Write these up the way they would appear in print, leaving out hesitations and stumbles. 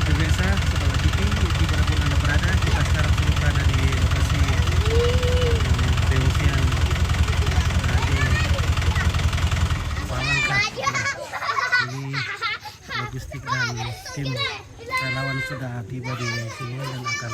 pemirsa, Sahabat TV, dimanapun Anda berada, kita sekarang sudah berada di lokasi pengungsian di Palangka. Ini logistik dan tim relawan sudah tiba di sini dan akan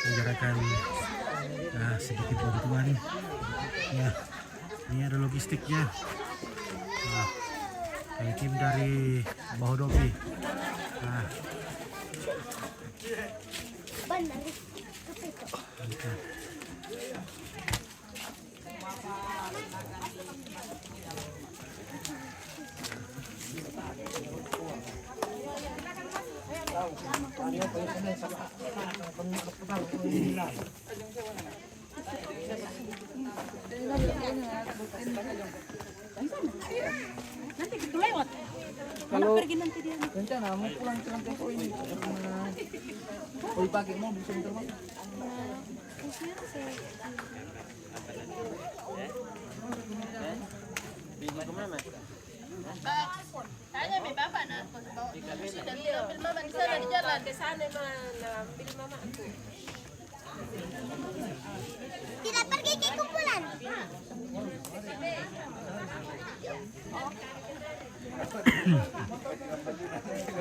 menyerahkan sedikit bantuan. Ya, ini ada logistiknya. Nah, ini tim dari Bahodopi. Nah, nanti kita lewat. Kalau Pergi nanti dia. rencana mau pulang ke Teko ini, mau dipakai mobil sebentar mas. Tanya mi bapak nak bawa sudah ambil mama di sana di jalan ke sana mana ambil mama aku. Tidak pergi ke kumpulan.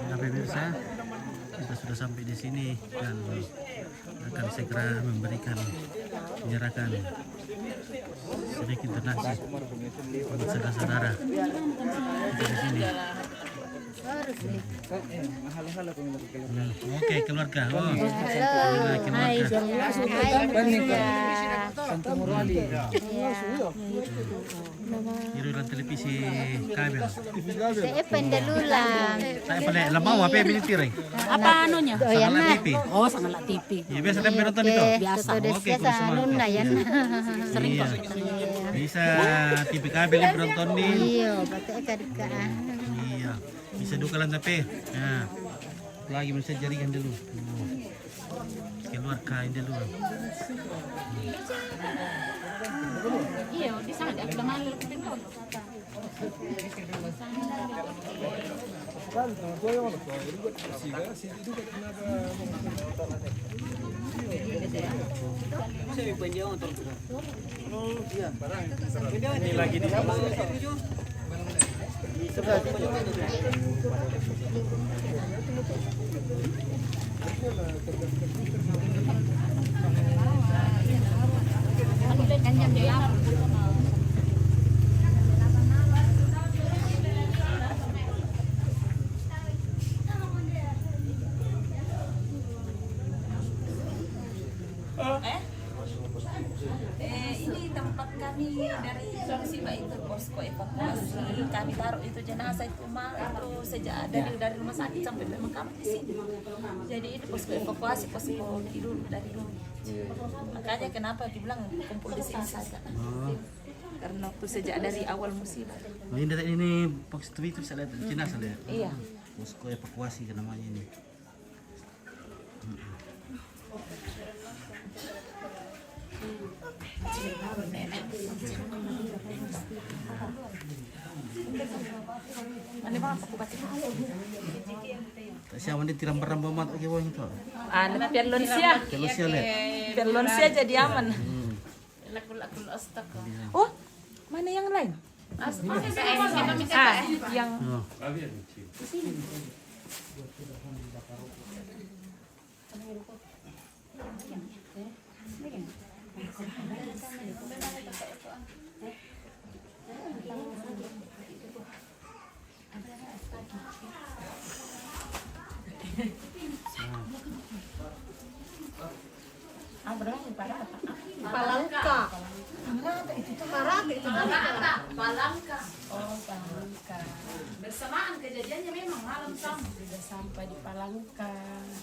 nah pemirsa, kita sudah sampai di sini dan akan segera menyerahkan sedikit donasi untuk saudara-saudara kita di sini. Oke, keluarga. Oh, inilah keluarga. Santo Morali. Irulan televisi kabel. Pendelulang. Saya paling lamau apa yang tire? Apa anunya? Sangat TV. Oh, sangat TV. Ya biasa kan nonton itu. Biasa. Oke, kudu semua. Sering Iya. kok. Bisa TV kabel yang penonton nih. Iya, betul kadika. Iya. Bisa dukalan tapi. Nah. Lagi bisa jaringan dulu. Keluar kain dulu. Iya, di sana dia udah malu kita dulu. Ini lagi di Kan jam dia. Ini tempat kami dari musibah itu posko evakuasi. Kami taruh itu jenazah itu itu sejak dari rumah sakit sampai memang kami di sini. Jadi itu posko evakuasi, posko tidur dari dulu. Makanya kenapa dibilang kumpul di sini saja? Karena waktu sejak dari awal musibah. Oh, ini box itu bisa lihat jenazah lihat. Iya. Posko evakuasi kan namanya ini. Mana bang aku kasih. Siapa nih tiram berambah mat oke wong itu. Anak Perlonsia. Perlonsia lihat. Perlonsia jadi aman. Oh, mana yang lain? Yang Oh. Palangka. Palangka. Oh, Palangka. Bersamaan kejadiannya memang malam sama. Sudah sampai di Palangka.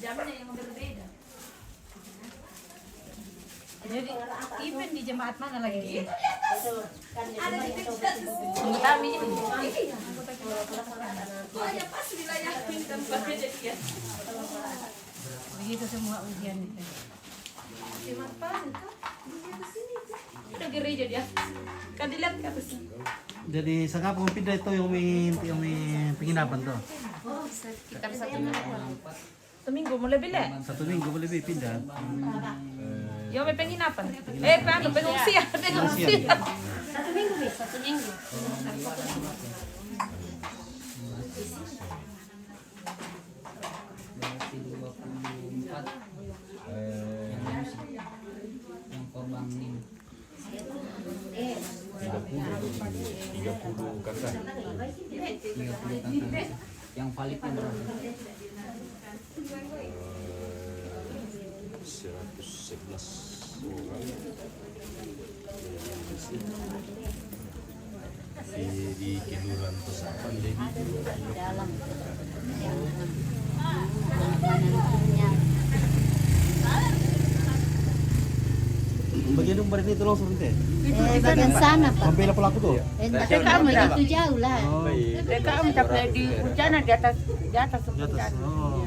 Jamnya yang berbeda. Jadi event di jemaat mana lagi? Ada di dekat Kami ini. pokoknya pas wilayah tempat kejadian. Begitu semua ujian itu. Jemaat Palangka. Udah gereja dia. Kan dilihat ke atas. Jadi sangka pindah itu yang penginapan tuh. Oh, sekitar 1 minggu. Seminggu mulai beli. 1 minggu lebih pindah. Yo may penginapan. Pengungsian. Pengungsian. Satu minggu. Yang korban ini 30 kakak. 30 kakak. Yang validnya berapa? 111 orang. Di Kelurahan Pesapan jadi Dalam. Bagian umbar ini tolong suruh teh. Bagian sana Pak. Membela pelaku tuh. Tapi kamu itu jauh lah. Oh, Mereka mencapai di bencana di atas di atas. bencana. Oh.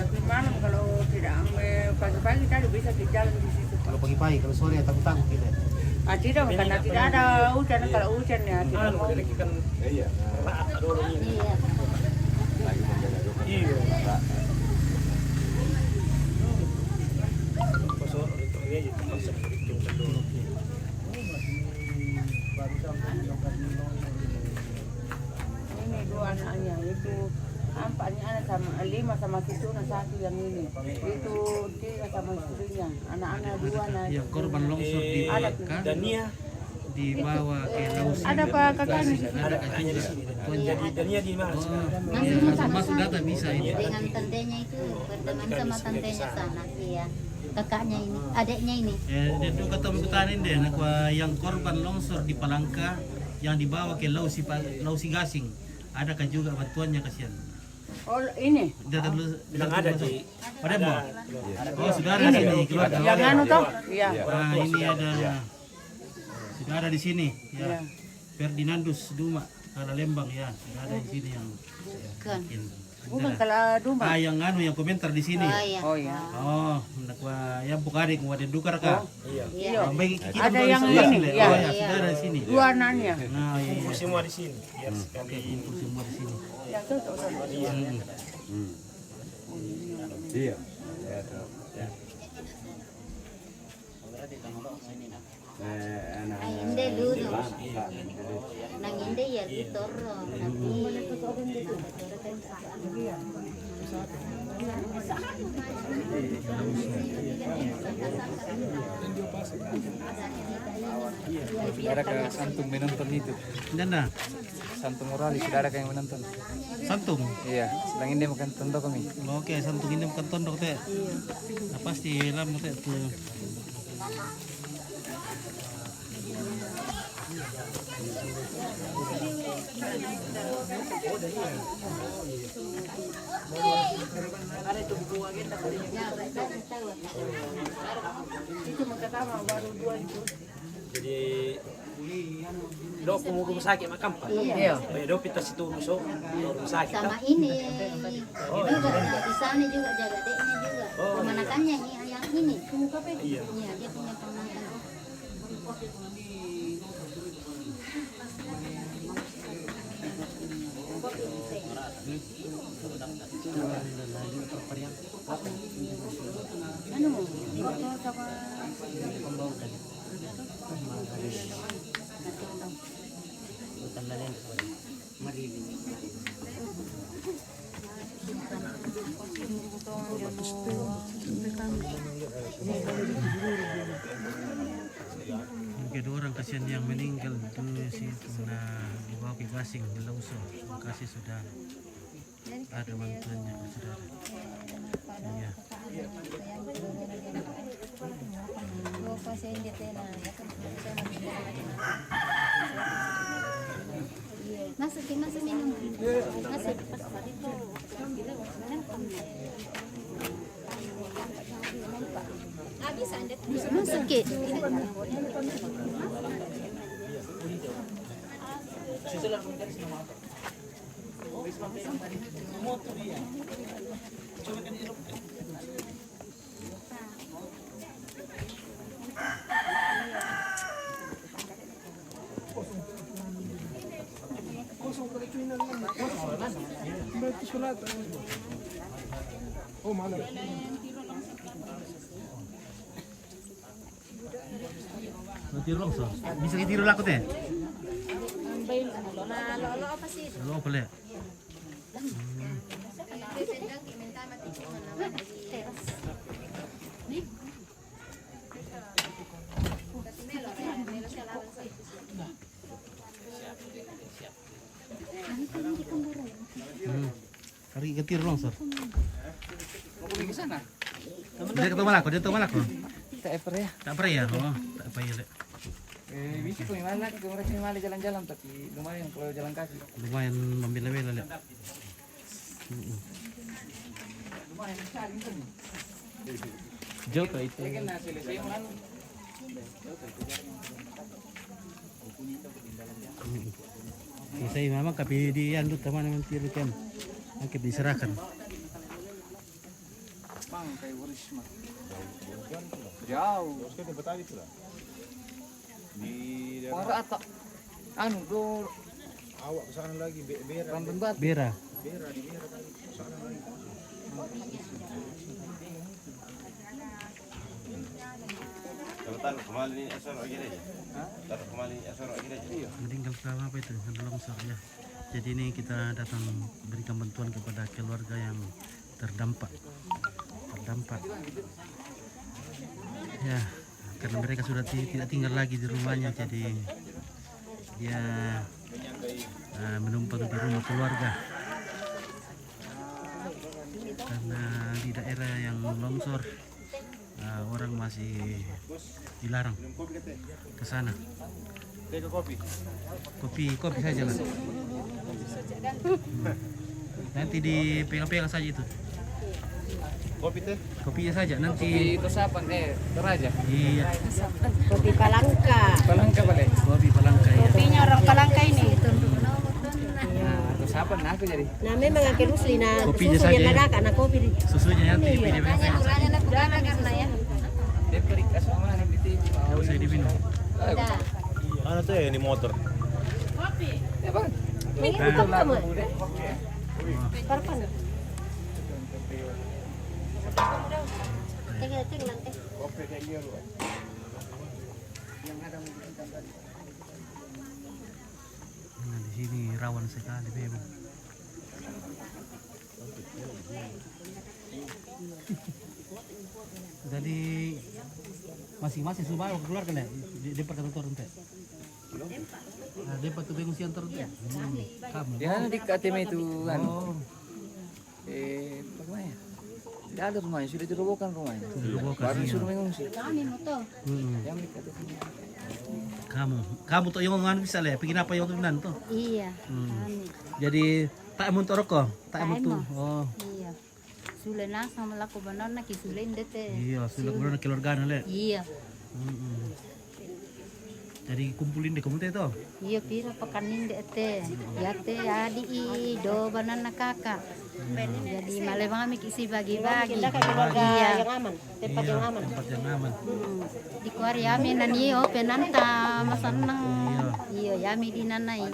Tapi malam kalau tidak pagi-pagi tadi bisa di jalan di situ. Kalau pagi-pagi, kalau sore ya takut-takut gitu. Tidak, karena tidak ada hujan. Kalau hujan ya tidak mau. Iya. Ini dua anaknya itu empatnya anak sama 5 sama situ satu yang ini itu 3 sama istrinya anak-anak 2 nah Yang korban longsor di Palangka dibawa ke Lausi. ada pak kakaknya Ada kakinya di sini. Jadinya di mana? Nanti Masuk data bisa itu. dengan tantenya itu berteman sama tantenya sana. Iya. Kakaknya ini, adiknya ini. Dan itu kata berkutanin deh, yang korban longsor di Palangka yang dibawa ke Lausi Gasing. Adakah juga bantuannya kasihan? oh ini Data dulu bilang ada di Pademo. Oh, sudah ada di sini keluarga. yang anu toh iya Nah, ini ada sudah ada di sini ya. Iya. Ferdinandus Duma Kala Lembang ya, sudah ada di sini yang Bukan. bukan kalau Duma yang yang komentar di sini. Oh iya. oh iya Oh, nakwa yang bukarik mau ada dukar kah? iya Baik, kita Ada baru yang sebelah ini, sini. ya. Oh ya, sudah ada di sini. 2 anaknya Nah, iya. Kumpul semua di sini. Biar sekali Kumpul semua di sini. yang itu Iya. Ang hindi dulu. Nang hindi ya ditoro. Saudara ke Santung menonton itu. Dan nah, Santung Morali, saudara yang menonton. santung. Iya, sedang ini makan tonton kami. Oke, santung ini bukan tondok teh. Nah, pasti lama teh tuh. itu pertama baru 2 itu jadi do rumah sakit makam pak. iya Do pita situ musuh rumah sakit. Sama ini juga di sana juga jaga adiknya juga. Pemanakannya yang ini. Iya. Iya, dia punya pemanakan. anu motor sama Kedua orang kasihan yang meninggal itu situ nah dibawa ke Gasing di Lauso. Kasih sudah ada bantuannya saudara. Iya. Masuk minum. Masuk. Masuk ke. Nanti longsor. Bisa kita laku teh? Nah, lolo apa sih? Lo boleh. Hari ketir longsor. Mau pergi ke sana? Dia ketemu malako, dia ketemu malako. Tak eper ya. Tak pernah ya? Oh, tak apa ya, Lek. Bisa ke mana? Ke mana jalan-jalan tapi lumayan kalau jalan kaki. Lumayan membela-bela, Lek. Lumayan cari kan. Jauh ke itu. Kan selesai mana? Saya memang tapi di anu teman-teman tiru kan. Angkat diserahkan. Bang kayak Burisma. Jauh. Orang atau anu do Awak ke sana lagi, berak. Rambut Batu. Bera. Taruh kemarin ini asal lagi aja. Taruh kemarin ini asal lagi aja. Meninggal karena apa itu? Ada longsor ya. Jadi ini kita datang berikan bantuan kepada keluarga yang terdampak. Ya, karena mereka sudah tidak tinggal lagi di rumahnya, jadi dia menumpang di rumah keluarga. Karena di daerah yang longsor, orang masih dilarang ke sana. Kopi saja lah. Nanti dipegang-pegang saja itu. Kopinya saja nanti. Itu siapa? Toraja. Iya. Kopi Palangka. Palangka balik. Kopi Palangka ya. Kopinya orang Palangka ini. Nah, itu siapa? Nah aku jadi. Nah, memang akhir usli na Kopinya susu saja yang ya. ada karena kopi. Susunya nanti dipilih-pilih. Karena ya. Dia perikas mana di TV. Nggak usah diminum. Mana tuh ya ini motor? Ya bang. Ini bukan kamu. Parpan. Ceng nanti. Nah, di sini rawan sekali memang. Jadi masing-masing sudah keluar kan ya? Di perkantor ente. Nah, dia pakai pengungsian terus. Kamu. Dia di KTM itu kan. Oh, Bagaimana ya? Tidak ada rumahnya, sudah dirobohkan rumahnya. dirobohkan, Baru iya. suruh mengungsi. Kami moto. Yang di KTM. Kamu tuh yang nganu bisa le, bikin apa yang tunan tuh? Iya. Kami. Jadi tak mun toroko, tak mun tuh. Taimo. Oh, Iya. Sule na sama laku banana ki sule ndete. iya sudah keluar keluarga le. Iya. Jadi kumpulin deh kamu teh tuh. Iya pira pakanin dete. Ya te adi i do banana kakak. Jadi malam kami isi bagi-bagi. Iya. yang aman. Tempat yang aman. Tempat yang aman. Di kuar yami naniyo penanta masanang. Iya yami di nanai.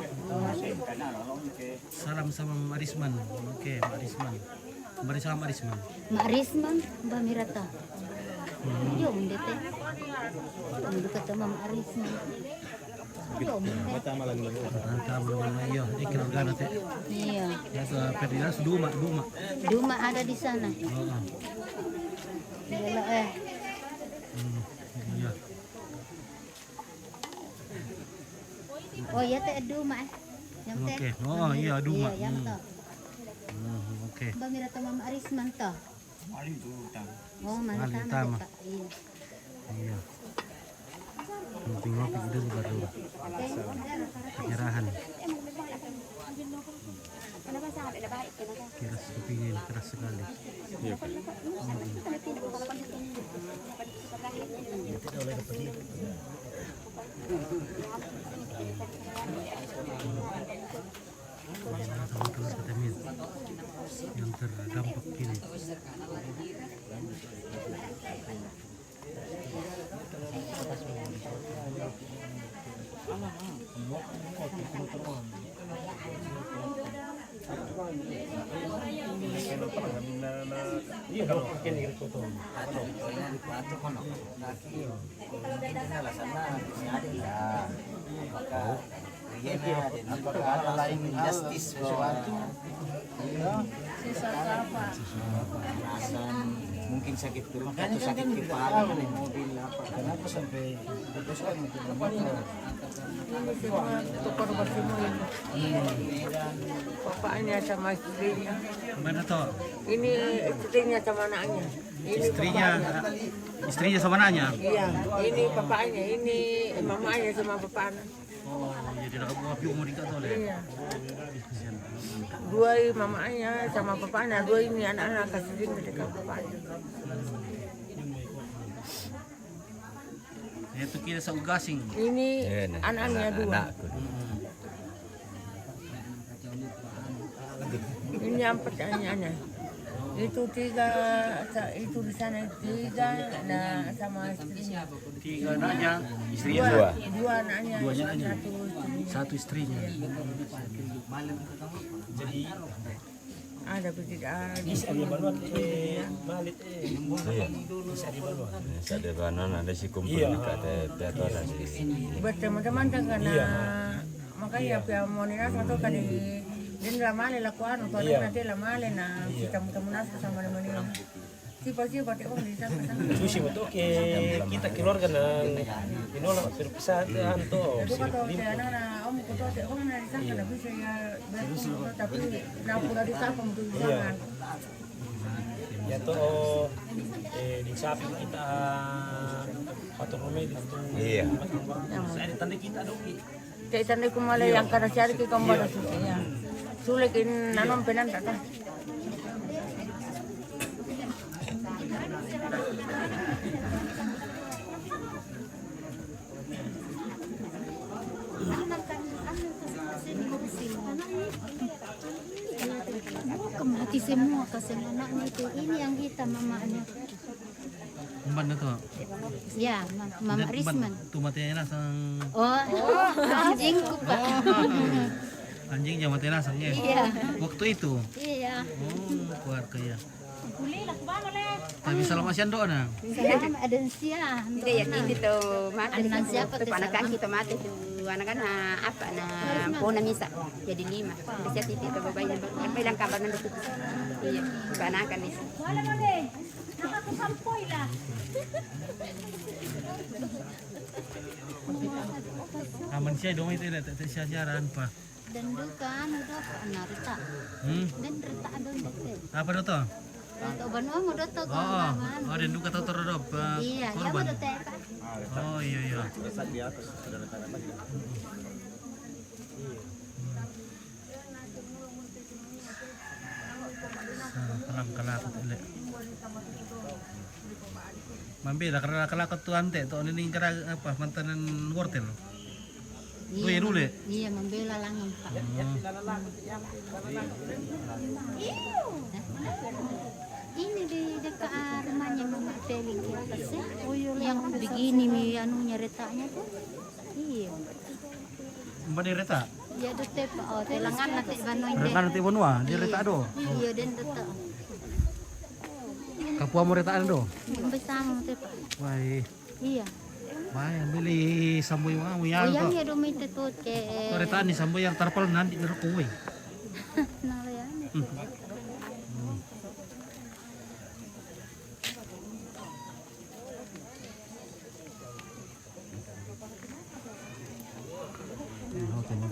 Salam sama Mak Risman. Oke, Mak Risman. Kembali salam Mak Risman. Mak Risman, Mbak Mirata. Yo mendete. Untuk ketemu Mak Risman. Yo mendete. Kamu iya, keluarga nanti. Iya. Ya tuh Ferdinand Duma. Duma ada di sana. Oh, Bela iya. Oh iya teh Duma Yang teh. Oke. Oh iya Duma. Iya, yang toh. Oke. Mbak Mirata Mama Arisman toh. Oh, Paling mantap. utama. Iya. Iya. Penting ngopi dulu baru penyerahan. Keras kopinya ini keras sekali. Sama keluarga Temil yang terdampak ini. Ada lain injustice sesuatu. Mungkin sakit perut atau sakit kepala naik mobil apa. Kenapa sampai diputuskan untuk motor? Ini semua untuk korban semua ini. Bapaknya sama istrinya. Mana toh? Ini istrinya sama anaknya. Ini Istrinya, bapaknya. istrinya sama anaknya. Iya, ini bapaknya, ini mamanya sama bapaknya. Oh, jadi nak buat piu mau dikat oleh. Iya. Dua ini mamanya sama bapaknya, dua ini anak-anak kasih mereka bapaknya. Itu kita sa ugasing. Ini anaknya dua. Ini empat anaknya. Itu tiga, itu di sana tiga, nah sama istrinya. 3 anaknya, istrinya Dua anaknya, Dua anaknya. satu istrinya. 1 istrinya. Jadi Ada tidak? Sa de banon ada si kumpul di kata piatoran Buat teman-teman kan karena makanya pihak Monina satu kali din ramale lakuan untuk nanti ramale na kita teman-teman sama Monina. Siapa tengok di sana. Susi betul ke kita keluarga na inolak perpisahan to. Itu kata anak na om kata tengok na di sana tapi saya berpikir tapi napura di sana untuk di sana. Ya to di samping kita patung rumah itu. Iya. Saya ditanda kita dong. Kaya tanda ko malay ang karasyari kay kambara susiya. Sulit in nanon penanta ka. Mati semua kasi anaknya itu. Ini yang hitam mamanya. Mana tuh? Ya, Mama Risman. Tu matinya nasang. Oh, anjing ko pa. Anjingnya mati nasangnya. Iya. Waktu itu. Iya. Oh, keluarga ya. Tapi salam asian doa na. Salam ada siya. Tidak yakin itu mati Anak siapa itu tuh? anak kita mati itu anak kan apa na pona misa jadi 5 bisa titik itu bapak yang bilang kabar nanti iya banakan misa Aman siya dong itu lah, tak siya siaran pa. Dan dukan udah narita. Dan rita doon dito. Apa do to? Ito bano mo dito ko. Oh, dan duka tahu terhadap Iya, ya mo korban. dito. Oh iya iya. Di atas sudah letakkan lagi. Kalam kalakot ulit. Mambi lah karena kalakot tu ante tu ini kira apa mantanan wortel. Tuh dulu. Iya, membela lang ang pa. Ini di dekat rumahnya Mama Teling di atas ya. Yang begini mi anunya retanya tuh. Iya. Mbak di reta. Ya dute pa oh telangan nanti banoy de. Rekan nanti bonua di reta do. Iya den dute. Kapua mo reta do. Bersama te pa. Wai. Iya. Wai beli samboy mo Oh yan yang to. ya dumite tot ke. Reta ni samboy yang tarpal nanti ngerkuwi. Nalayan. Oke, mau